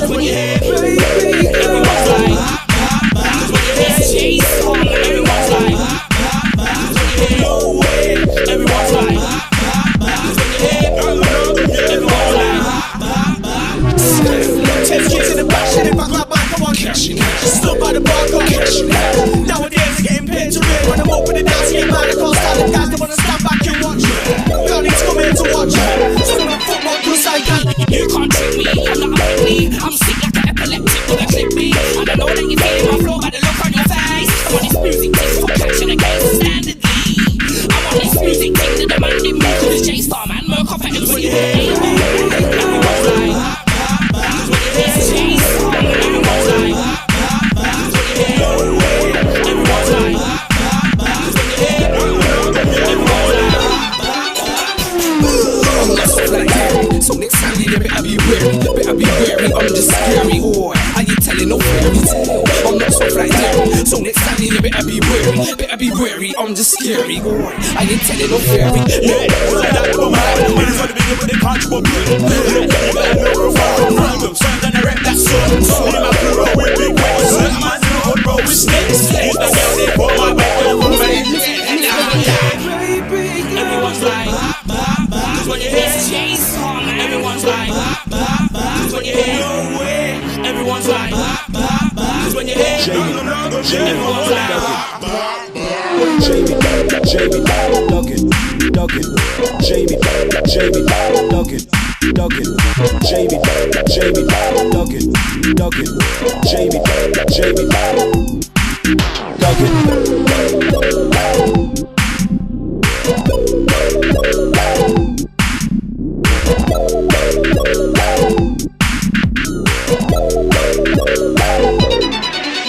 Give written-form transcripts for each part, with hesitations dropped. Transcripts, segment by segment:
Cause when you hear baby, everyone's like cause when you hear Jay's song, everyone's like cause when you hear no way, everyone's like cause when you hear everyone's like 10 kids in the back, shit in my club, come on, catch it. Still by the bar, can't catch it. Nowadays I'm getting paid to real when I'm opening down to get mad. I can't stand the guys that wanna stand back and watch it. Girl needs to come here to watch it. Some of the football cause I can. You can't trick me, I'm not a me. I'm sick like an epileptic with a clip me. And I know that you're feeling my flow by the look on your face. I'm on this music thing for catching a case standardly. I'm on this music thing that demanding me. Cause it's J-Star man, Merc off at everybody. Everyone's like cause when you hear Jay's song, everyone's like cause when you hear no way, everyone's like cause when you hear everyone's like I'm not so like that. So next time you better be wary, I'm just scary, boy. I ain't telling no fairy tale. I'm not so like that. So next time you better be wary, I'm just scary, boy. I ain't telling no fairy. Yeah, like that for my man's gonna be with the control. You better know we're far from random. So I'm gonna rap that song. In my bureau with big waves. I'm in a hot road with snakes. He's the girl there for my back on the face. Everyone's like cause when you hear Jay's song, everyone's like cause when you hear no way, everyone's like cause when you hear everyone's like Jamie, duck it, Jamie, duck it, Jamie, duck it, Jamie, duck it.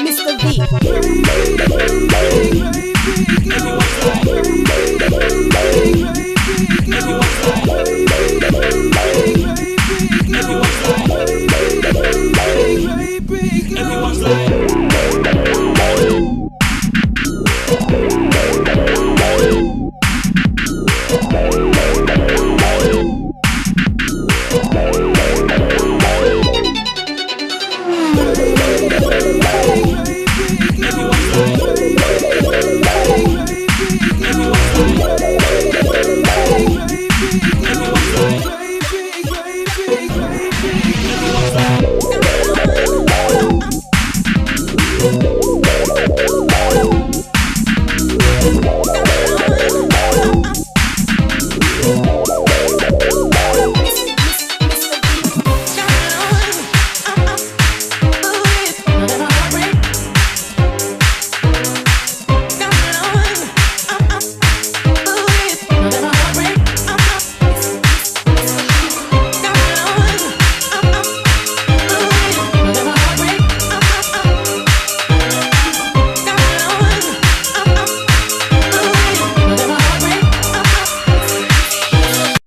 Mr. V. Everyone's like